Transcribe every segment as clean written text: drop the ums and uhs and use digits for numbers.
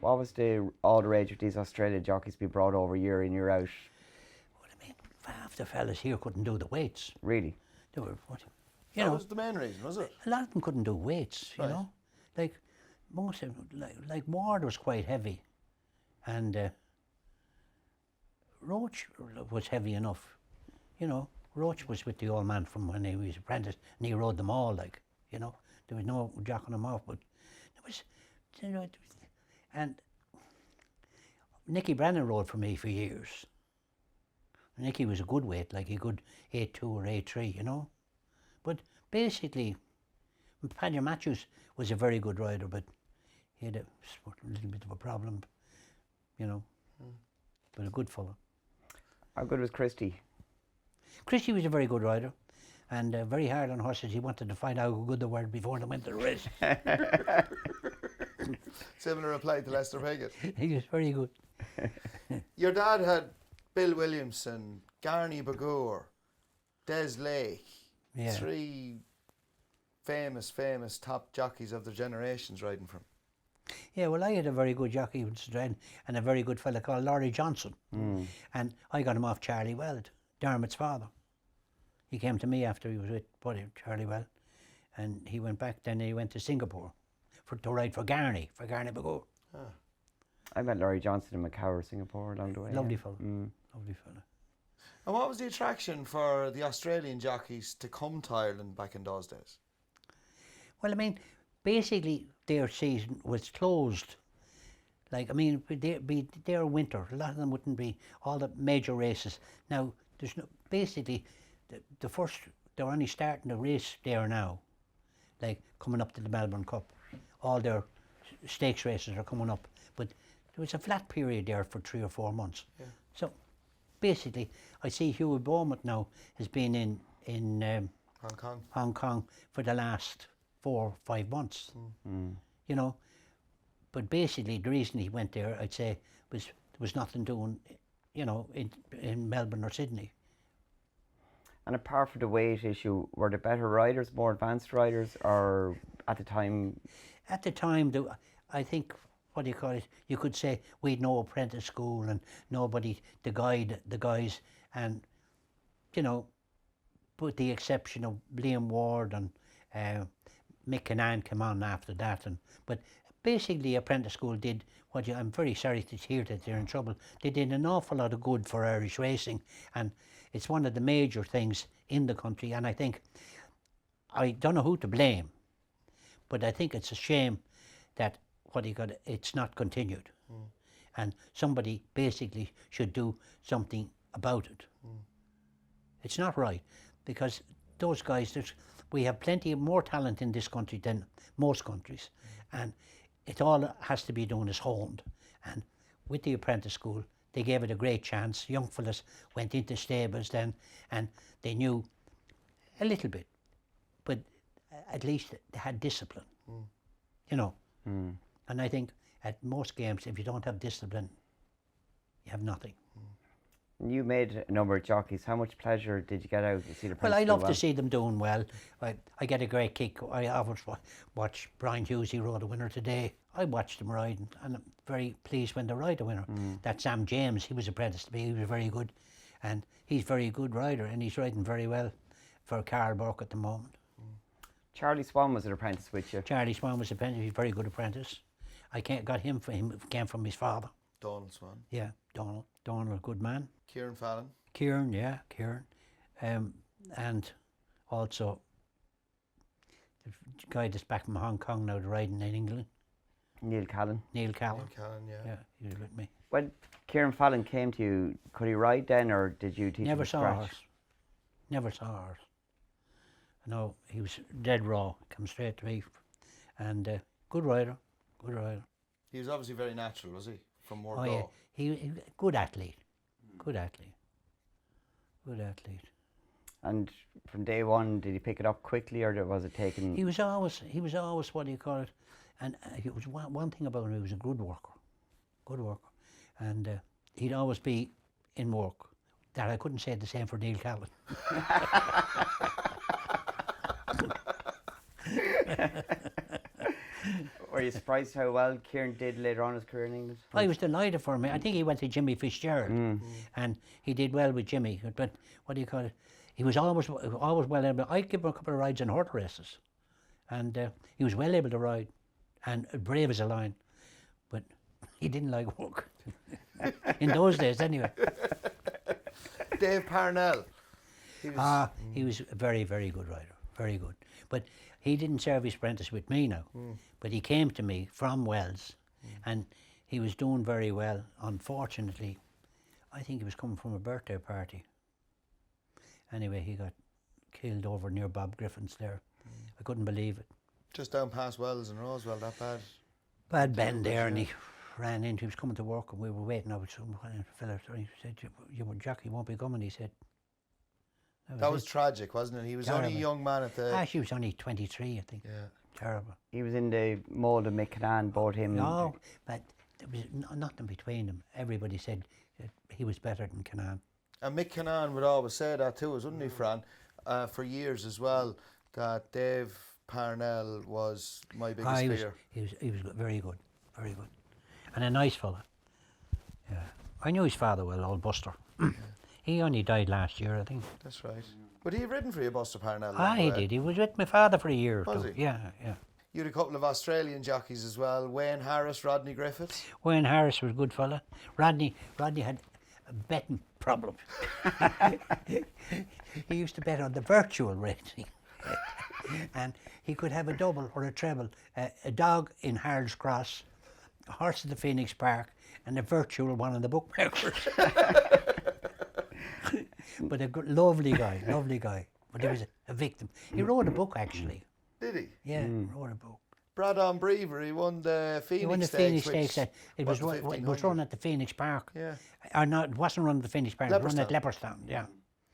What was all the rage of these Australian jockeys be brought over year in, year out? Well, I mean, half the fellas here couldn't do the weights. Really? They were, That was the main reason, was it? a lot of them couldn't do weights, you Right. know. Like, most of them, like Ward was quite heavy. And Roach was heavy enough, you know. Roach was with the old man from when he was apprentice, and he rode them all, like, you know. There was no jocking them off, but there was, you know, and Nicky Brennan rode for me for years. Nicky was a good weight, like a good 8'2" or 8'3", you know. But basically, Paddy Matthews was a very good rider, but he had a little bit of a problem, you know. But a good fellow. How good was Christie? Christie was a very good rider, and very hard on horses. He wanted to find out how good they were before they went to the race. Similar applied to Lester Piggott. He was very good. Your dad had Bill Williamson, Garney Bagour, Des Lake, Yeah. 3 famous top jockeys of their generations riding from. Yeah, well, I had a very good jockey and a very good fella called Laurie Johnson. And I got him off Charlie Weld, Dermot's father. He came to me after he was with Charlie Weld, and he went back, then he went to Singapore to ride for Garney Bagour. I met Laurie Johnson in Macau, Singapore, along the way. Lovely yeah. fella, lovely fella. And what was the attraction for the Australian jockeys to come to Ireland back in those days? Well, I mean, basically their season was closed. Like, I mean, their winter, a lot of them wouldn't be all the major races. Now, there's no, basically, the first, they're only starting the race there now, like coming up to the Melbourne Cup. All their stakes races are coming up. But there was a flat period there for 3 or 4 months. Yeah. So, basically, I see Huey Beaumont now has been in Hong Kong for the last 4 or 5 months. You know, but basically the reason he went there, I'd say, was there was nothing doing, you know, in Melbourne or Sydney. And apart from the weight issue, were there better riders, more advanced riders, or at the time? At the time, I think, what do you call it? You could say we'd no apprentice school and nobody to guide the guys, and you know, with the exception of Liam Ward and Mick Canaan came on after that, but basically apprentice school did what I'm very sorry to hear that they're in trouble. They did an awful lot of good for Irish racing, and it's one of the major things in the country. And I think, I don't know who to blame, but I think it's a shame that it's not continued, and somebody basically should do something about it. It's not right, because those guys, we have plenty of more talent in this country than most countries, and it all has to be done is honed. And with the apprentice school, they gave it a great chance. Young fellas went into stables then, and they knew a little bit, but at least they had discipline, you know. And I think at most games, if you don't have discipline, you have nothing. You made a number of jockeys. How much pleasure did you get out to see the Well, I Apprentice love do to see them doing well. I get a great kick. I always watch Brian Hughes, he rode a winner today. I watched him ride, and I'm very pleased when they ride a winner. That Sam James, he was apprenticed to me, he was very good. And he's a very good rider, and he's riding very well for Carl Burke at the moment. Charlie Swan was an apprentice with you. Charlie Swan was apprentice, he's a very good apprentice. I got him came from his father. Donald Swan. Yeah, Donald. Donald, a good man. Kieran Fallon. Kieran. And also the guy that's back from Hong Kong now riding in England. Neil Callan. Neil Callan. yeah. Yeah, he was with me. When Kieran Fallon came to you, could he ride then, or did you teach him Never from saw a scratch? horse. Never saw a horse. No, he was dead raw. Come straight to me, and good rider. Good rider. He was obviously very natural, was he? From more Oh go. yeah, he good athlete. Good athlete. Good athlete. And from day one, did he pick it up quickly, or was it taken? He was always what do you call it? And he was one thing about him. He was a good worker, and he'd always be in work. That I couldn't say the same for Neil Callan. Were you surprised how well Kieran did later on in his career in England? I was delighted for him. I think he went to Jimmy Fitzgerald, and he did well with Jimmy. But what do you call it? He was always well able. I'd give him a couple of rides in horse races, and he was well able to ride, and brave as a lion. But he didn't like work in those days, anyway. Dave Parnell. He was a very, very good rider, very good. But he didn't serve his apprentice with me now. But he came to me from Wells, and he was doing very well. Unfortunately, I think he was coming from a birthday party. Anyway, he got killed over near Bob Griffin's there. I couldn't believe it. Just down past Wells and Rosewell, that bad? Bad bend there, and he ran into, he was coming to work, and we were waiting out with some fella. He said, your jockey won't be coming, he said. That was tragic, wasn't it? He was only a young man at the... She was only 23, I think. Yeah. Terrible. He was in the mould of Mick Canaan, bought him. No, but there was nothing between them. Everybody said that he was better than Canaan. And Mick Canaan would always say that too, wouldn't he, Fran? For years as well, that Dave Parnell was my biggest fear. He was very good, very good. And a nice fella. Yeah. I knew his father well, old Buster. He only died last year, I think. That's right. But he had ridden for you, Buster Parnell? He did. He was with my father for a year or two. Was he? Yeah. You had a couple of Australian jockeys as well, Wayne Harris, Rodney Griffiths. Wayne Harris was a good fella. Rodney had a betting problem. He used to bet on the virtual racing. And he could have a double or a treble, a dog in Harold's Cross, a horse at the Phoenix Park, and a virtual one in the bookmakers. But a lovely guy. But he was a victim. He wrote a book, actually. Did he? Yeah, wrote a book. Brad Brever, he won the Phoenix Stakes. He won the Phoenix Stakes. It was run at the Phoenix Park. Yeah. Or no, it wasn't run at the Phoenix Park. It was run at Leopardstown, yeah.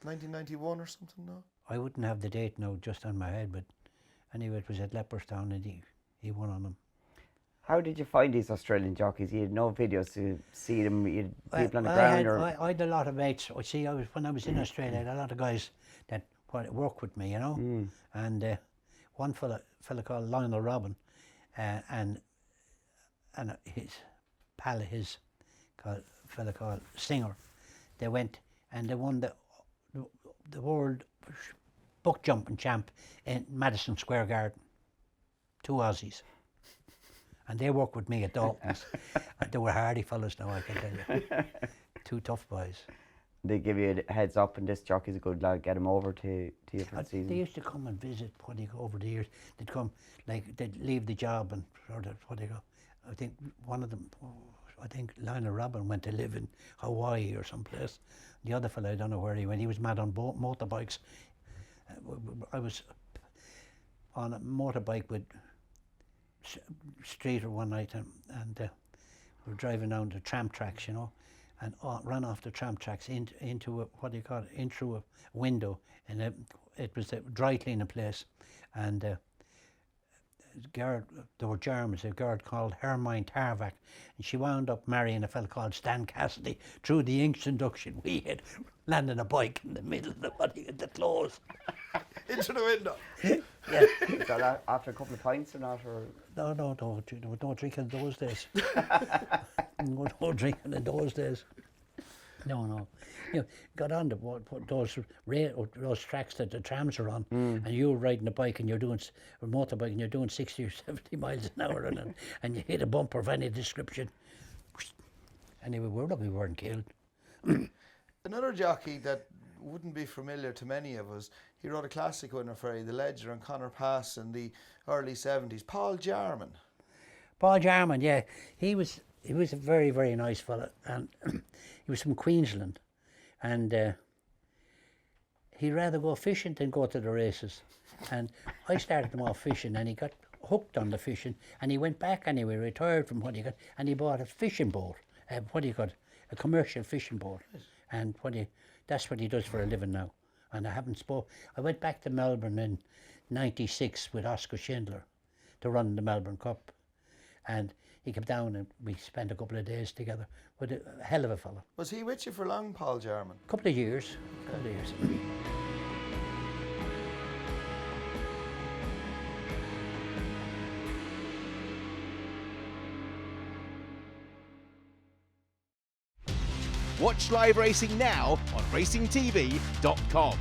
1991 or something, no? I wouldn't have the date now just on my head, but anyway, it was at Leopardstown, and he won on them. How did you find these Australian jockeys? You had no videos to see them, you had people on the ground? I had a lot of mates. When I was in Australia, I had a lot of guys that worked with me, you know. And one fella called Lionel Robin, and his pal, fella called Singer, they went and they won the world buck jumping champ in Madison Square Garden. 2 Aussies. And they worked with me at Dalton's. They were hardy fellas now, I can tell you. 2 tough boys. They give you a heads up, and this jockey's a good lad, get him over to you for the season. They used to come and visit over the years. They'd come, like, they'd leave the job and I think one of them, Lionel Robin went to live in Hawaii or someplace. The other fellow, I don't know where he went. He was mad on motorbikes. I was on a motorbike with Streeter one night, and we were driving down the tram tracks, you know, and ran off the tram tracks into in through a window, and it was a dry cleaning place, and there were Germans, a girl called Hermine Tarvac, and she wound up marrying a fellow called Stan Cassidy through the Inks induction. We had landed a bike in the middle of the close. Into the window. Yeah. Is that after a couple of pints or not? Or? No, there was no drinking in those days. no drinking in those days. No. You know, got on those tracks that the trams are on, and you were riding a bike and you're doing a motorbike and you're doing 60 or 70 miles an hour, and you hit a bumper of any description. Anyway, we're lucky we weren't killed. Another jockey that wouldn't be familiar to many of us, he rode a classic winner for the Ledger and Connor Pass in the early 70s, Paul Jarman. Paul Jarman, yeah. He was a very, very nice fella, and he was from Queensland, and he'd rather go fishing than go to the races. And I started him off fishing, and he got hooked on the fishing, and he went back anyway, retired from what he got, and he bought a fishing boat, a commercial fishing boat, and that's what he does for a living now. And I went back to Melbourne in '96 with Oscar Schindler to run the Melbourne Cup, and he came down and we spent a couple of days together. But a hell of a fella. Was he with you for long, Paul Jarman? Couple of years. Watch live racing now on racingtv.com.